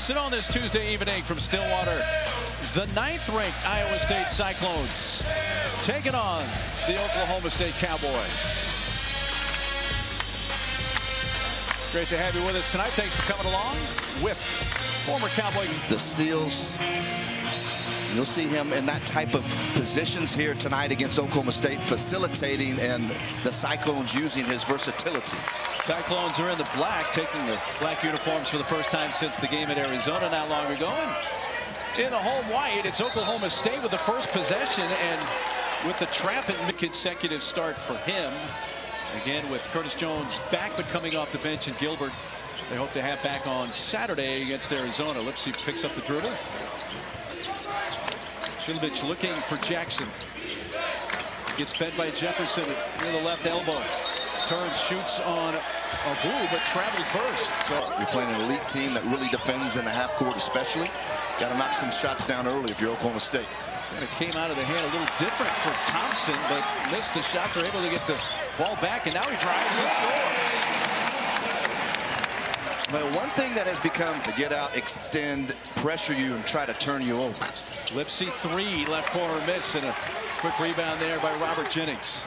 Thompson on this Tuesday evening from Stillwater. The 9th-ranked Iowa State Cyclones taking on the Oklahoma State Cowboys. Great to have you with us tonight. Thanks for coming along with former Cowboy. The Steels, you'll see him in that type of positions here tonight against Oklahoma State, facilitating, and the Cyclones using his versatility. Cyclones are in the black, taking the black uniforms for the first time since the game at Arizona not long ago. And in the home white, it's Oklahoma State with the first possession, and with the trap and consecutive start for him. Again, with Curtis Jones back, but coming off the bench, and Gilbert they hope to have back on Saturday against Arizona. Lipsey picks up the dribble. Chilovich looking for Jackson. Gets fed by Jefferson near the left elbow. Turns, shoots on Abu, but traveled first. So you're playing an elite team that really defends in the half court, especially. Got to knock some shots down early if you're Oklahoma State. And it came out of the hand a little different for Thompson, but missed the shot. They're able to get the ball back, and now he drives and scores. Well, one thing that has become to get out, extend, pressure you, and try to turn you over. Lipsey three, left corner miss, and a quick rebound there by Robert Jennings.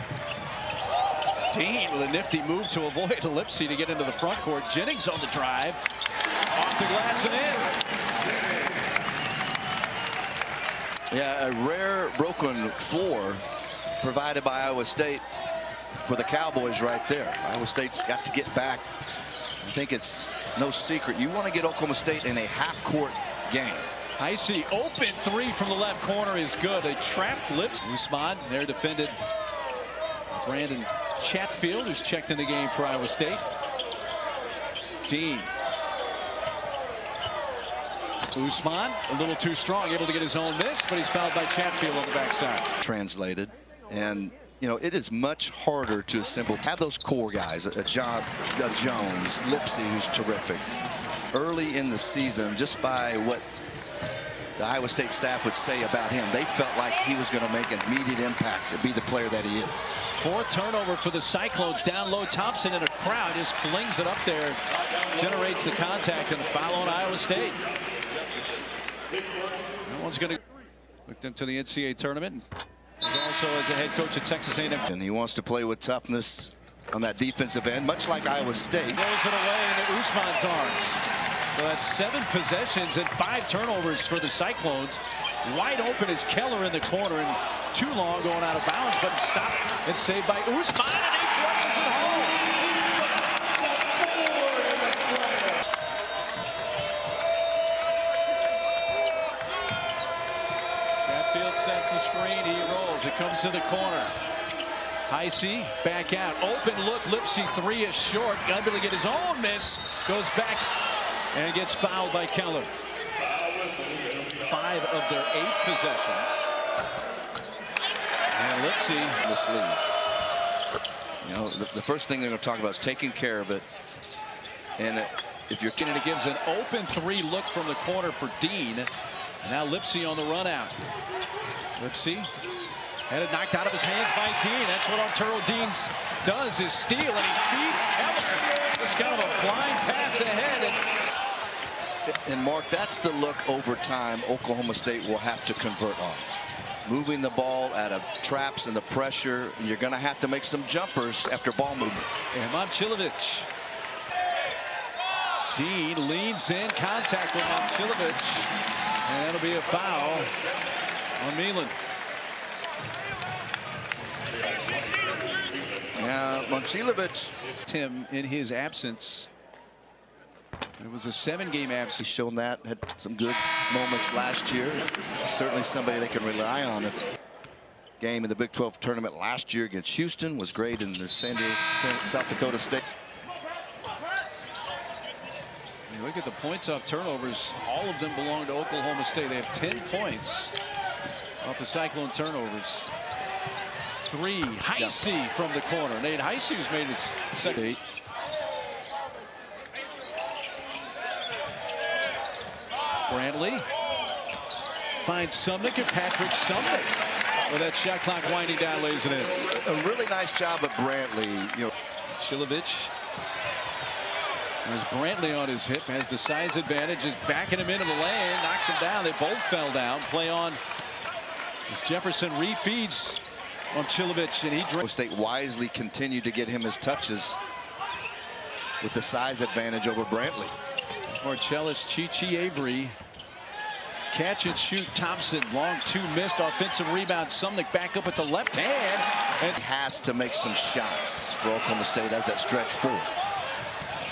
Dean with a nifty move to avoid Lipsey to get into the front court. Jennings on the drive, off the glass and in. Yeah, a rare broken floor provided by Iowa State for the Cowboys right there. Iowa State's got to get back. I think it's no secret. You want to get Oklahoma State in a half-court game. Heisey open three from the left corner is good. A trapped Lipsey. Usman there defended Brandon Chatfield, who's checked in the game for Iowa State. Dean. Usman a little too strong, able to get his own miss, but he's fouled by Chatfield on the backside. Translated, and you know it is much harder to assemble. Have those core guys, a Jones, Lipsey, who's terrific. Early in the season, just by what the Iowa State staff would say about him, they felt like he was going to make an immediate impact to be the player that he is. Fourth turnover for the Cyclones. Down low, Thompson in a crowd just flings it up there, generates the contact, and a foul on Iowa State. No one's going to look into the NCAA tournament. He's also as a head coach at Texas A&M. And he wants to play with toughness on that defensive end, much like Iowa State. Throws it away into Usman's arms. So that's 7 possessions and 5 turnovers for the Cyclones. Wide open is Keller in the corner, and too long going out of bounds, but it's stopped and saved by Usman, and he flushes it home. Chatfield sets the screen, he rolls, it comes to the corner. Heisey back out, open look, Lipsey three is short, able to get his own miss, goes back and gets fouled by Keller. 5 of their 8 possessions. And Lipsey this lead. You know, the first thing they're going to talk about is taking care of it. And if you're and it gives an open 3 look from the corner for Dean. Now Lipsey on the run out. Lipsey had it knocked out of his hands by Dean. That's what Arturo Dean does, is steal, and he feeds Keller. Just kind of a blind pass ahead. And Mark, that's the look over time Oklahoma State will have to convert on. Moving the ball out of traps and the pressure, and you're going to have to make some jumpers after ball movement. And Momcilovic. Dean leans in, contact with Momcilovic, and that'll be a foul on Milan. Yeah, Momcilovic. Tim in his absence. It was a 7-game absence. He's shown that, had some good moments last year. Certainly somebody they can rely on. If game in the Big 12 tournament last year against Houston was great in the South Dakota State. You look at the points off turnovers, all of them belong to Oklahoma State. They have 10 points off the Cyclone turnovers. 3, Heisey from the corner. Nate Heisey, who's made his second. Brantley finds Sumnick, and Patrick Sumnick with that shot clock winding down, lays it in. A really nice job at Brantley. You know, Chilovich There's Brantley on his hip, has the size advantage, is backing him into the lane, knocked him down. They both fell down. Play on as Jefferson refeeds on Chilovich, and Ohio State wisely continued to get him his touches with the size advantage over Brantley. Marcellus, Chi Avery. Catch and shoot Thompson. Long two missed. Offensive rebound. Sumnick back up at the left hand. And has to make some shots for Oklahoma State as that stretch forward.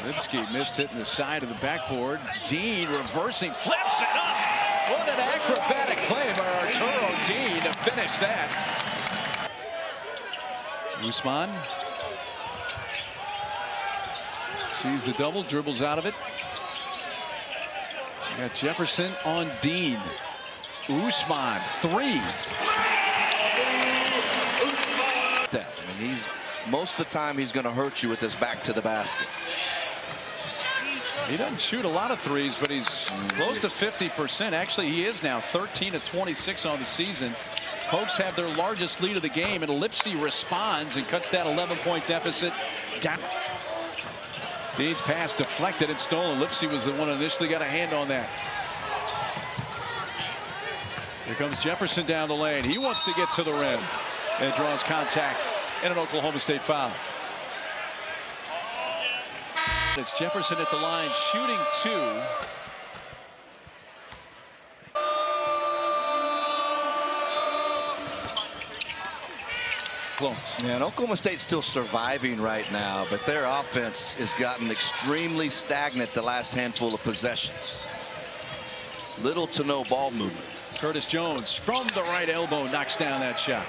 Lipsky missed hitting the side of the backboard. Dean reversing, flips it up. What an acrobatic play by Arturo Dean to finish that. Usman sees the double, dribbles out of it. Got Jefferson on Dean. Usman, three. I mean, most of the time he's going to hurt you with his back to the basket. He doesn't shoot a lot of threes, but he's close to 50%. Actually, he is now 13 of 26 on the season. Pokes have their largest lead of the game, and Lipsy responds and cuts that 11-point deficit down. Dean's pass deflected and stolen. Lipsy was the one who initially got a hand on that. Here comes Jefferson down the lane. He wants to get to the rim and draws contact and an Oklahoma State foul. It's Jefferson at the line, shooting two. Close. Yeah, and Oklahoma State's still surviving right now, but their offense has gotten extremely stagnant the last handful of possessions. Little to no ball movement. Curtis Jones from the right elbow knocks down that shot.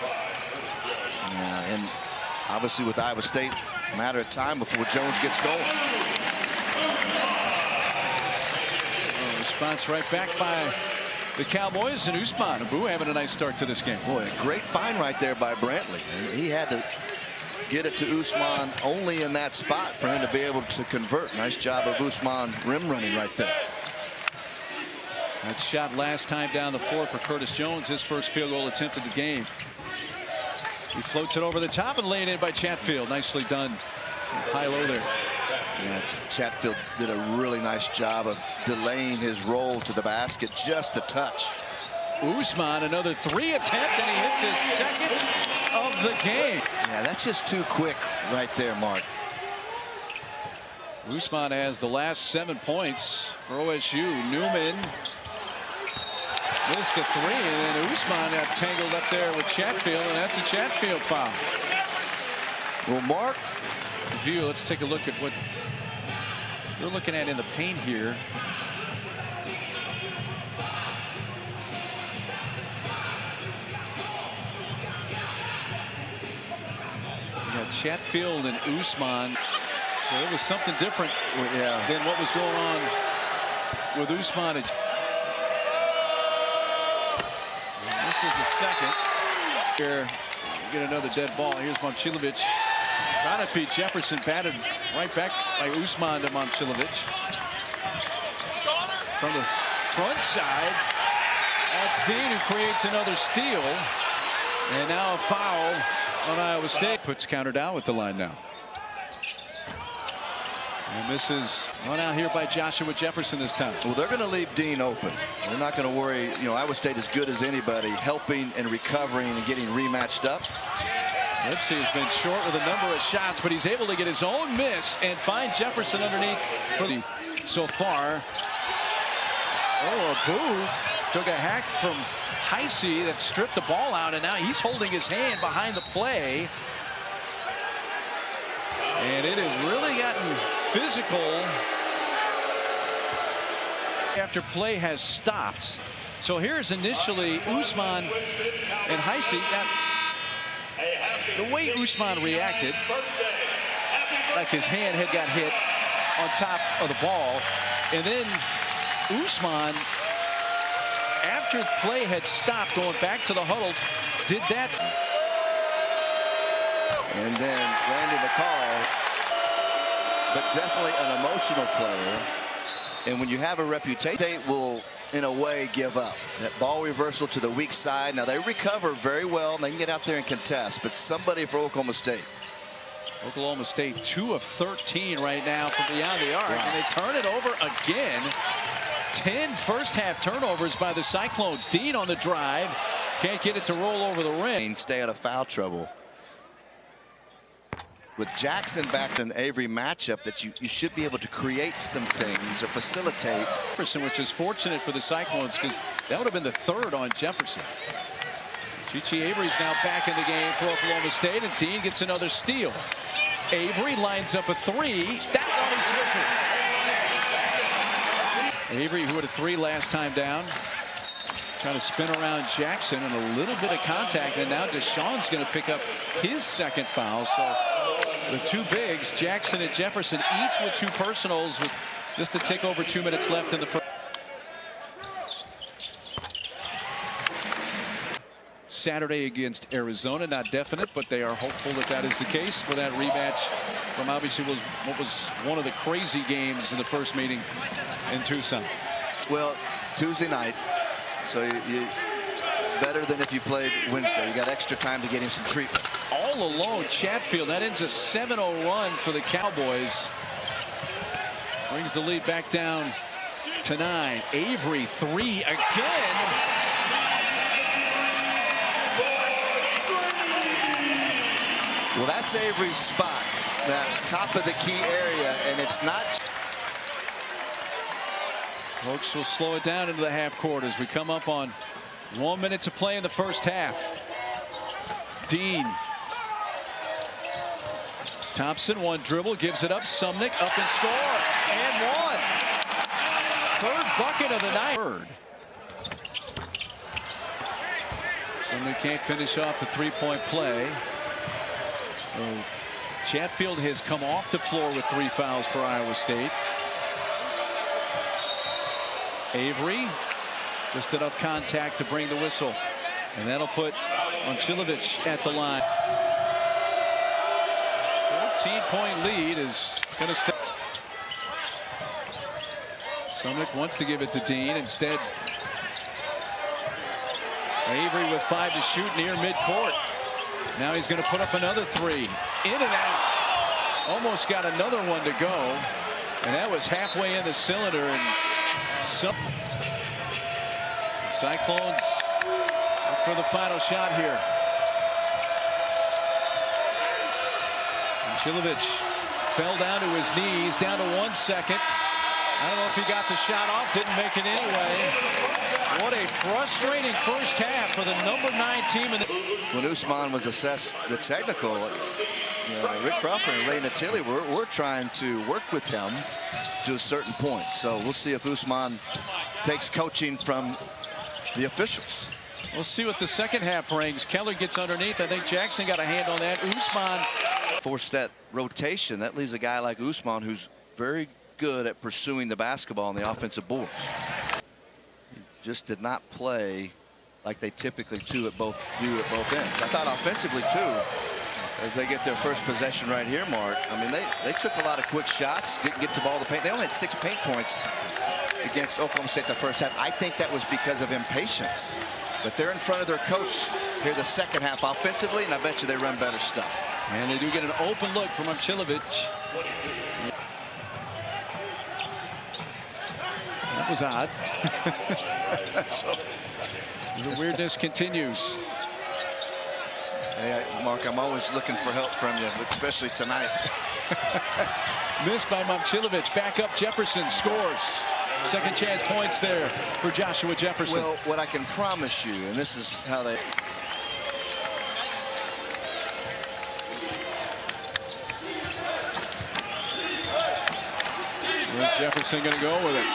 Yeah, and obviously with Iowa State, a matter of time before Jones gets going. Response right back by the Cowboys, and Usman Abu having a nice start to this game. Boy, a great find right there by Brantley. And he had to get it to Usman only in that spot for him to be able to convert. Nice job of Usman rim running right there. That shot last time down the floor for Curtis Jones, his first field goal attempt of the game. He floats it over the top and laid in by Chatfield. Nicely done. High-low there. Yeah, Chatfield did a really nice job of delaying his roll to the basket just a touch. Usman, another three attempt, and he hits his second of the game. Yeah, that's just too quick right there, Mark. Usman has the last 7 points for OSU. Newman missed the three, and then Usman got tangled up there with Chatfield, and that's a Chatfield foul. Well, Mark, view, let's take a look at what we're looking at in the paint here. We got Chatfield and Usman. So it was something different than what was going on with Usman. And this is the second. Here, we get another dead ball. Here's Momcilovic trying to feed Jefferson, batted right back by Usman to Momcilovic. From the front side, that's Dean who creates another steal. And now a foul on Iowa State. Puts counter down with the line now. And this is run out here by Joshua Jefferson this time. Well, they're going to leave Dean open. They're not going to worry. You know, Iowa State is good as anybody, helping and recovering and getting rematched up. Lipsy has been short with a number of shots, but he's able to get his own miss and find Jefferson underneath for the so far. Oh, Abu took a hack from Heisey that stripped the ball out, and now he's holding his hand behind the play. And it has really gotten physical after play has stopped. So here's initially Usman and Heisey. The way Usman reacted, like his hand had got hit on top of the ball, and then Usman, after play had stopped, going back to the huddle, did that. And then Randy McCall, but definitely an emotional player. And when you have a reputation, State will, in a way, give up. That ball reversal to the weak side. Now, they recover very well, and they can get out there and contest. But somebody for Oklahoma State Oklahoma State 2 of 13 right now from beyond the arc. And they turn it over again. 10 first half turnovers by the Cyclones. Dean on the drive. Can't get it to roll over the rim. Stay out of foul trouble. With Jackson back in Avery matchup, that you should be able to create some things or facilitate. Jefferson, which is fortunate for the Cyclones because that would have been the third on Jefferson. Chichi Avery's now back in the game for Oklahoma State, and Dean gets another steal. Avery lines up a three. That one he swishes. Avery, who had a three last time down, trying to spin around Jackson, and a little bit of contact, and now Deshaun's going to pick up his second foul. So the two bigs, Jackson and Jefferson, each with two personals with just a tick over 2 minutes left in the first. Saturday against Arizona, not definite, but they are hopeful that that is the case for that rematch from obviously what was one of the crazy games in the first meeting in Tucson. Well, Tuesday night, so you better than if you played Wednesday. You got extra time to get him some treatment. All alone, Chatfield. That ends a 7-0 run for the Cowboys. Brings the lead back down to 9. Avery, three again. Well, that's Avery's spot, that top of the key area, and it's not. Folks will slow it down into the half court as we come up on 1 minute to play in the first half. Dean. Thompson, one dribble, gives it up. Sumnick up and scores. And one. Third bucket of the night. Third. Sumnick can't finish off the three-point play. So Chatfield has come off the floor with 3 fouls for Iowa State. Avery, just enough contact to bring the whistle. And that'll put Momcilovic at the line. 14-point lead is going to stay. Sumnick wants to give it to Dean. Instead, Avery with 5 to shoot near midcourt. Now he's going to put up another 3. In and out. Almost got another one to go. And that was halfway in the cylinder. And Cyclones up for the final shot here. Momcilovic fell down to his knees, down to 1 second. I don't know if he got the shot off, didn't make it anyway. What a frustrating first half for the number 9 team. When Usman was assessed the technical, Rick Crawford and Ray Natili we're trying to work with him to a certain point. So we'll see if Usman takes coaching from the officials. We'll see what the second half brings. Keller gets underneath. I think Jackson got a hand on that. Usman forced that rotation. That leaves a guy like Usman who's very good at pursuing the basketball on the offensive boards. He just did not play like they typically do at both ends. I thought offensively too, as they get their first possession right here, Mark. I mean, they took a lot of quick shots, didn't get to ball the paint. They only had 6 paint points against Oklahoma State the first half. I think that was because of impatience. But they're in front of their coach here the second half offensively, and I bet you they run better stuff. And they do get an open look from Momcilovic. That was odd. The weirdness continues. Hey, Mark, I'm always looking for help from you, but especially tonight. Missed by Momcilovic. Back up, Jefferson scores. Second chance points there for Joshua Jefferson. Well, what I can promise you, and this is how they... Where's Jefferson going to go with it?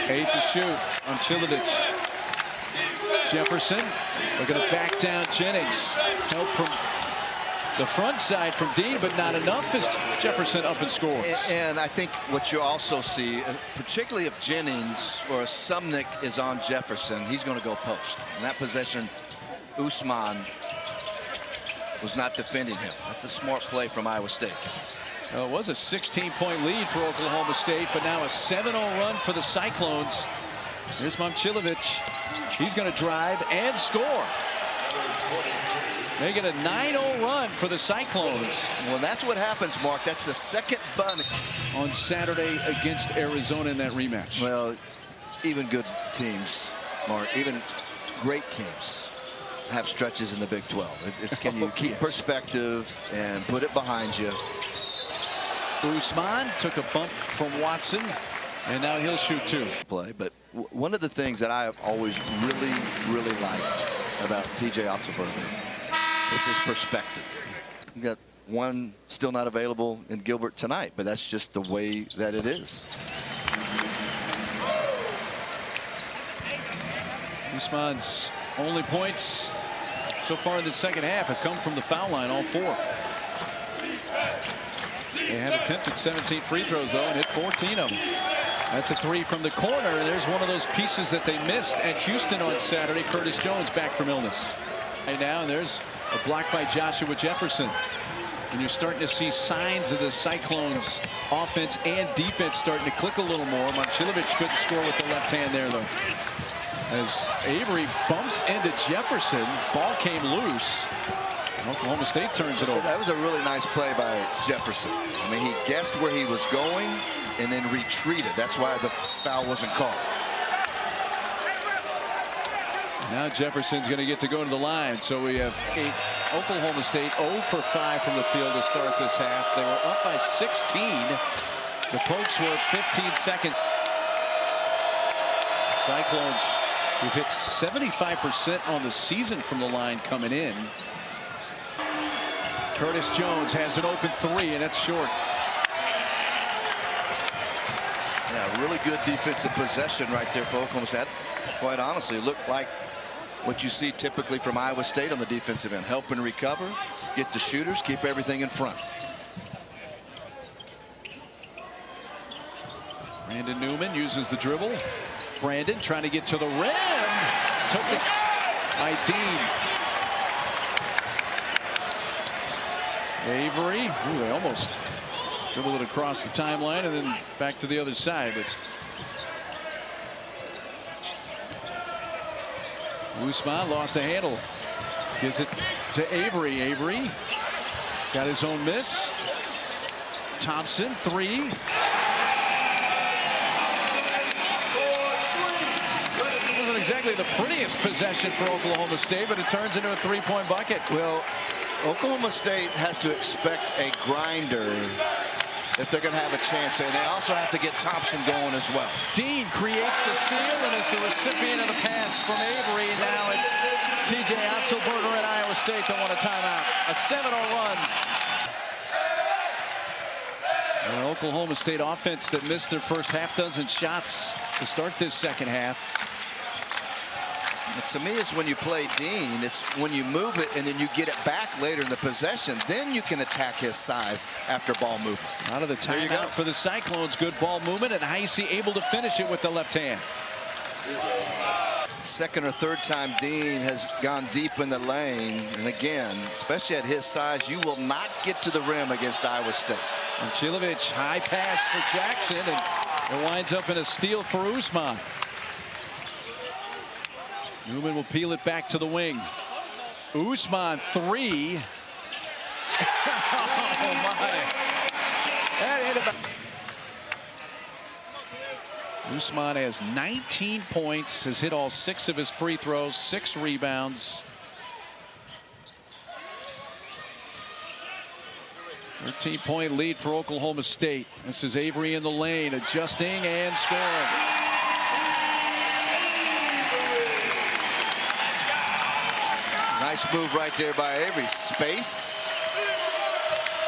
8 to shoot. Momcilovic. Jefferson looking to back down Jennings. Help from the front side from Dean, but not enough as Jefferson up and scores. And I think what you also see, particularly if Jennings or Sumnick is on Jefferson, he's going to go post. In that possession, Usman was not defending him. That's a smart play from Iowa State. It was a 16-point lead for Oklahoma State, but now a 7-0 run for the Cyclones. Here's Momcilovic. He's going to drive and score. They get a 9-0 run for the Cyclones. Well, that's what happens, Mark. That's the second bunt On Saturday against Arizona in that rematch. Well, even good teams, Mark, even great teams have stretches in the Big 12. It's can you keep perspective and put it behind you. Usman took a bump from Watson, and now he'll shoot 2. Play, but one of the things that I have always really liked about TJ Otzelberger is his perspective. You got one still not available in Gilbert tonight, but that's just the way that it is. Usman's only points so far in the second half have come from the foul line, all 4. They have attempted 17 free throws, though, and hit 14 of them. That's a 3 from the corner. There's one of those pieces that they missed at Houston on Saturday. Curtis Jones back from illness. Right now, and there's a block by Joshua Jefferson. And you're starting to see signs of the Cyclones offense and defense starting to click a little more. Momcilovic couldn't score with the left hand there, though. As Avery bumped into Jefferson, ball came loose. Oklahoma State turns it over. That was a really nice play by Jefferson. I mean, he guessed where he was going and then retreated. That's why the foul wasn't called. Now Jefferson's going to get to go to the line. So we have Oklahoma State 0 for 5 from the field to start this half. They were up by 16. The Pokes were 15 seconds. Cyclones, who've hit 75% on the season from the line coming in. Curtis Jones has an open 3, and it's short. Yeah, really good defensive possession right there for Oklahoma State. Quite honestly, it looked like what you see typically from Iowa State on the defensive end. Help and recover, get the shooters, keep everything in front. Brandon Newman uses the dribble. Brandon trying to get to the rim. Took it by Dean. Avery. Ooh, they almost dribbled it across the timeline and then back to the other side. But Usman lost the handle. Gives it to Avery. Avery got his own miss. Thompson, 3. Wasn't exactly the prettiest possession for Oklahoma State, but it turns into a 3-point bucket. Well, Oklahoma State has to expect a grinder if they're going to have a chance, and they also have to get Thompson going as well. Dean creates the steal and is the recipient of the pass from Avery. Now it's TJ Otzelberger at Iowa State that want a timeout. A 7-0 run. An Oklahoma State offense that missed their first half-dozen shots to start this second half. To me, it's when you play Dean, it's when you move it and then you get it back later in the possession, then you can attack his size after ball movement. Out of the timeout for the Cyclones. Good ball movement, and Heisey able to finish it with the left hand. Second or third time Dean has gone deep in the lane, and again, especially at his size, you will not get to the rim against Iowa State. Momcilovic, high pass for Jackson, and it winds up in a steal for Usman. Newman will peel it back to the wing. Usman, 3. Oh my! That hit about. Usman has 19 points, has hit all 6 of his free throws, 6 rebounds. 13-point lead for Oklahoma State. This is Avery in the lane, adjusting and scoring. Nice move right there by Avery. Space.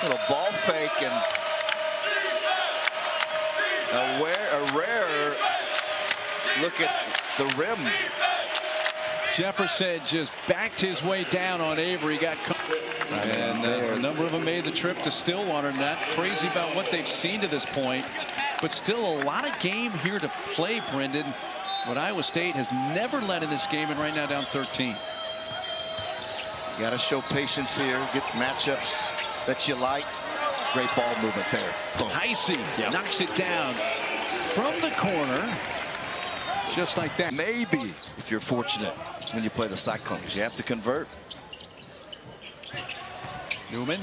Little ball fake and a rare look at the rim. Jefferson just backed his way down on Avery. Got and a number of them made the trip to Stillwater. Not crazy about what they've seen to this point, but still a lot of game here to play, Brendan. What Iowa State has never led in this game, and right now down 13. You got to show patience here. Get matchups that you like. Great ball movement there. Heisey knocks it down from the corner, just like that. Maybe if you're fortunate when you play the Cyclones, you have to convert. Newman.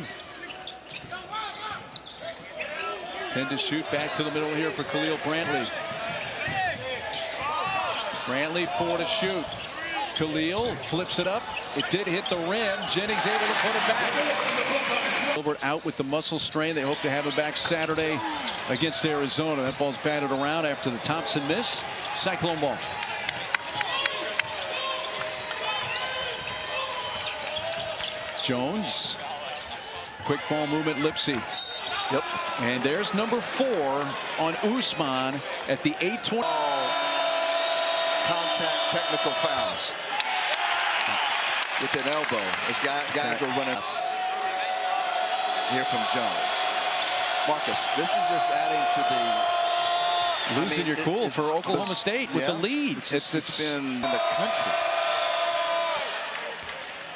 10 to shoot. Back to the middle here for Khalil Brantley. Brantley 4 to shoot. Khalil flips it up. It did hit the rim. Jennings able to put it back. Gilbert out with the muscle strain. They hope to have him back Saturday against Arizona. That ball's batted around after the Thompson miss. Cyclone ball. Jones. Quick ball movement, Lipsey. Yep. And there's number 4 on Usman at the 8:20. Contact technical fouls with an elbow as guys are running out. Here from Jones. Marcus, this is just adding to the losing your cool for Oklahoma State with the lead. It's been in the country.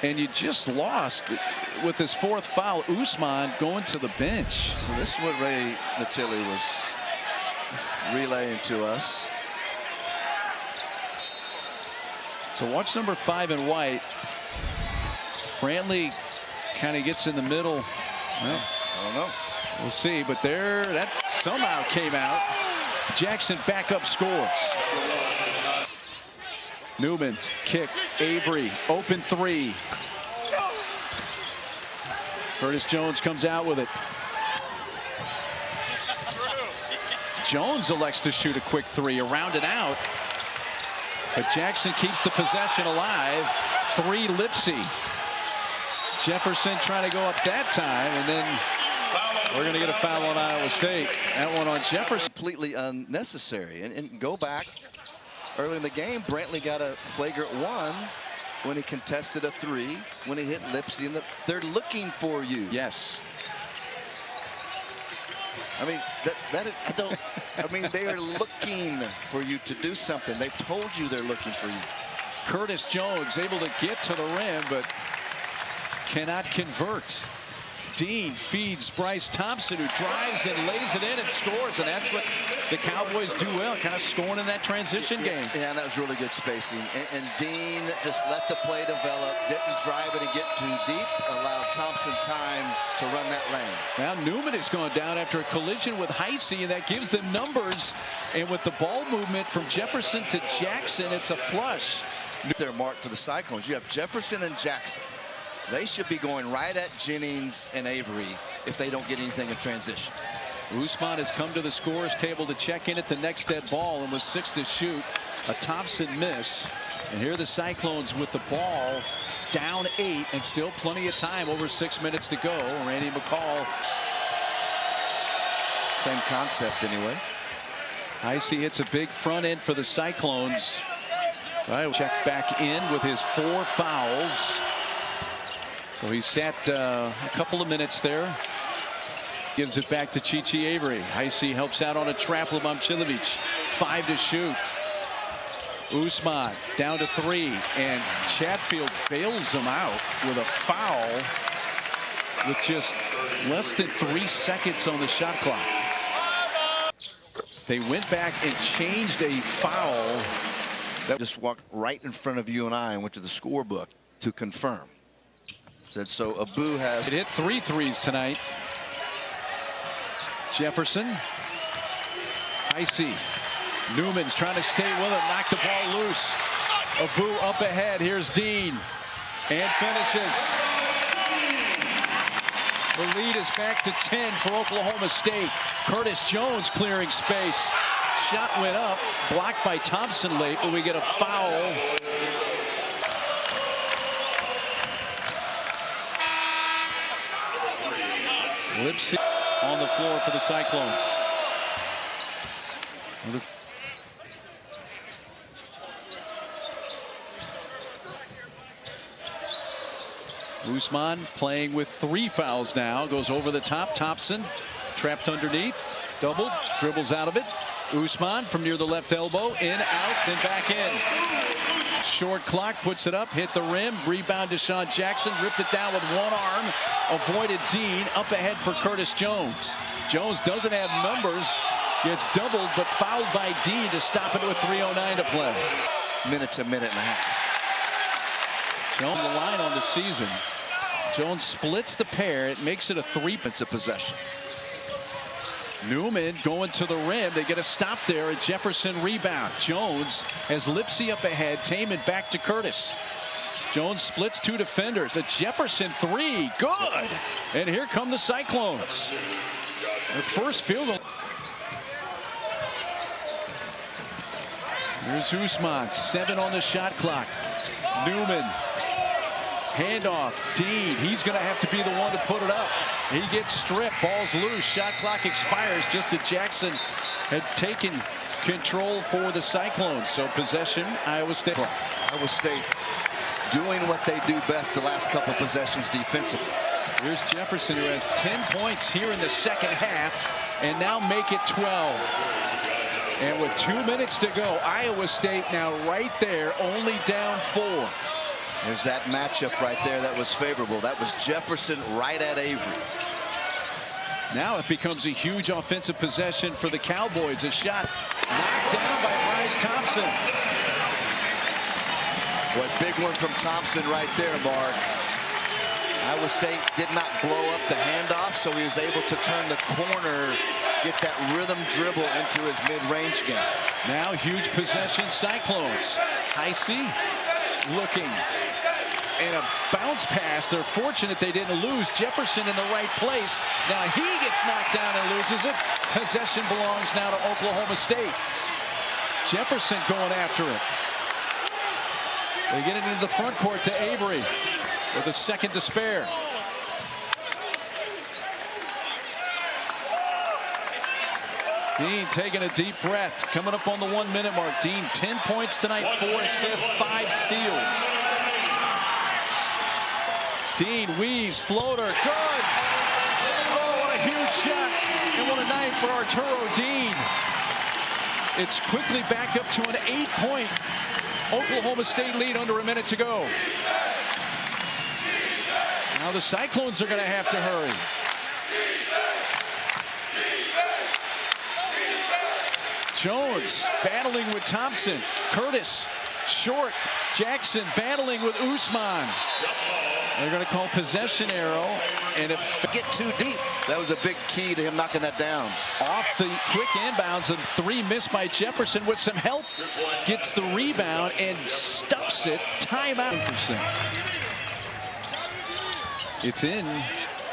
And you just lost with his 4th foul. Usman going to the bench. So this is what Ray Natili was relaying to us. So watch number 5 in white. Brantley kind of gets in the middle. Well, I don't know. We'll see. But there, that somehow came out. Jackson back up scores. Newman kick. Avery open 3. Curtis Jones comes out with it. Jones elects to shoot a quick 3, around and out. But Jackson keeps the possession alive. 3 Lipsey. Jefferson trying to go up that time, and then we're going to get a foul on Iowa State. That one on Jefferson. Completely unnecessary. And go back early in the game, Brantley got a flagrant 1 when he contested a 3, when he hit Lipsey. And they're looking for you. Yes. I mean, I mean, they are looking for you to do something. They've told you they're looking for you. Curtis Jones able to get to the rim, but cannot convert. Dean feeds Bryce Thompson, who drives and lays it in and scores, and that's what the Cowboys do well, kind of scoring in that transition game. Yeah, that was really good spacing. And Dean just let the play develop, didn't drive it and get too deep, allowed Thompson time to run that lane. Now Newman has gone down after a collision with Heisey, and that gives them numbers. And with the ball movement from Jefferson to Jackson, it's a flush. They're marked for the Cyclones. You have Jefferson and Jackson. They should be going right at Jennings and Avery if they don't get anything in transition. Usman has come to the scorer's table to check in at the next dead ball and was 6 to shoot. A Thompson miss. And here are the Cyclones with the ball down 8 and still plenty of time, over 6 minutes to go. Randy McCall. Same concept anyway. Heisey hits a big front end for the Cyclones. So I will check back in with his 4 fouls. So he sat a couple of minutes there. Gives it back to Chichi Avery. Heisey helps out on a trap. Momcilovic 5 to shoot. Usman down to 3, and Chatfield bails him out with a foul with just less than 3 seconds on the shot clock. They went back and changed a foul. That just walked right in front of you and I and went to the scorebook to confirm. Said so. Abu has it hit 3 threes tonight. Jefferson. Heisey. Newman's trying to stay with it, knock the ball loose. Abu up ahead. Here's Dean. And finishes. The lead is back to 10 for Oklahoma State. Curtis Jones clearing space. Shot went up, blocked by Thompson late, but we get a foul. Lipsey on the floor for the Cyclones. Usman playing with 3 fouls now. Goes over the top. Thompson trapped underneath. Double. Dribbles out of it. Usman from near the left elbow. In, out, then back in. Short clock. Puts it up. Hit the rim. Rebound to Sean Jackson. Ripped it down with 1 arm. Avoided Dean. Up ahead for Curtis Jones. Jones doesn't have numbers. Gets doubled, but fouled by Dean to stop it with 3:09 to play. minute to minute and a half. Jones the line on the season. Jones splits the pair. It makes it a 3. It's a possession. Newman going to the rim. They get a stop there. A Jefferson rebound. Jones has Lipsey up ahead. Taman back to Curtis. Jones splits 2 defenders. A Jefferson 3. Good. And here come the Cyclones. Their first field goal. Here's Usman. 7 on the shot clock. Newman. Handoff. Dean. He's going to have to be the one to put it up. He gets stripped. Ball's loose. Shot clock expires just as Jackson had taken control for the Cyclones. So possession, Iowa State. Iowa State doing what they do best the last couple possessions defensively. Here's Jefferson, who has 10 points here in the second half, and now make it 12. And with 2 minutes to go, Iowa State now right there, only down 4. There's that matchup right there that was favorable. That was Jefferson right at Avery. Now it becomes a huge offensive possession for the Cowboys. A shot knocked down by Bryce Thompson. Boy, big one from Thompson right there, Mark. Iowa State did not blow up the handoff, so he was able to turn the corner, get that rhythm dribble into his mid-range game. Now huge possession, Cyclones. Heisey looking. And a bounce pass. They're fortunate they didn't lose. Jefferson in the right place. Now he gets knocked down and loses it. Possession belongs now to Oklahoma State. Jefferson going after it. They get it into the front court to Avery with a second to spare. Dean taking a deep breath. Coming up on the 1 minute mark. Dean 10 points tonight, 4 assists, 5 steals. Dean weaves, floater, good. Oh, what a huge shot. And what a night for Arturo Dean. It's quickly back up to an 8-point Oklahoma State lead under a minute to go. Now the Cyclones are going to have to hurry. Jones battling with Thompson. Curtis short. Jackson battling with Usman. They're going to call possession arrow, and if Get too deep. That was a big key to him knocking that down. off the quick inbounds, and 3 missed by Jefferson with some help. Gets the rebound and stuffs it. Timeout. It's in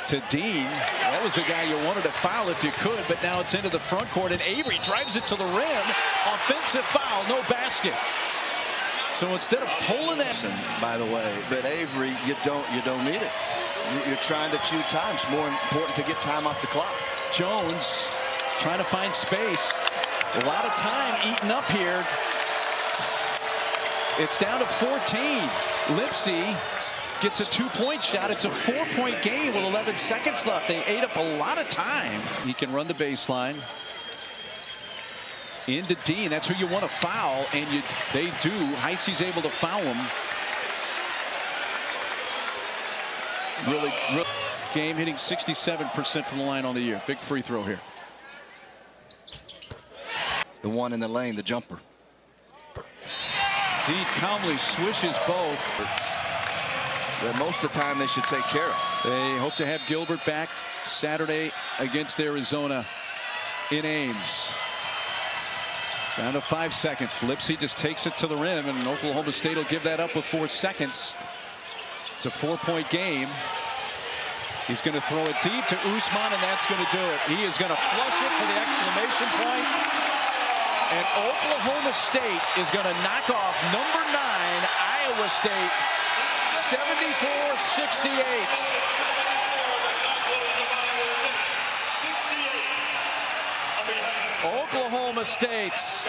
to Dean. That was the guy you wanted to foul if you could, but now it's into the front court, and Avery drives it to the rim. Offensive foul, no basket. So instead of pulling that, by the way, but Avery, you don't need it. You're trying to chew time. It's more important to get time off the clock. Jones trying to find space. A lot of time eaten up here. It's down to 14. Lipsey gets a 2-point shot. It's a 4-point game with 11 seconds left. They ate up a lot of time. He can run the baseline. Into Dean. That's who you want to foul, and they do. Heisey's able to foul him. Really. Game hitting 67% from the line on the year. Big free throw here. The one in the lane, the jumper. Dean calmly swishes both. That most of the time they should take care of. They hope to have Gilbert back Saturday against Arizona in Ames. Down to 5 seconds. Lipsey just takes it to the rim, and Oklahoma State will give that up with 4 seconds. It's a 4-point game. He's going to throw it deep to Usman, and that's going to do it. He is going to flush it for the exclamation point. And Oklahoma State is going to knock off number 9, Iowa State, 74-68. Oklahoma State's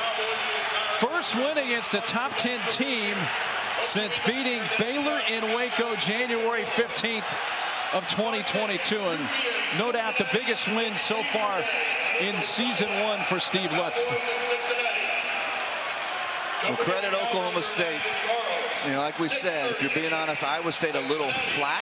first win against a top 10 team since beating Baylor in Waco January 15th of 2022. And no doubt the biggest win so far in season 1 for Steve Lutz. Well, credit Oklahoma State. You know, like we said, if you're being honest, Iowa State a little flat.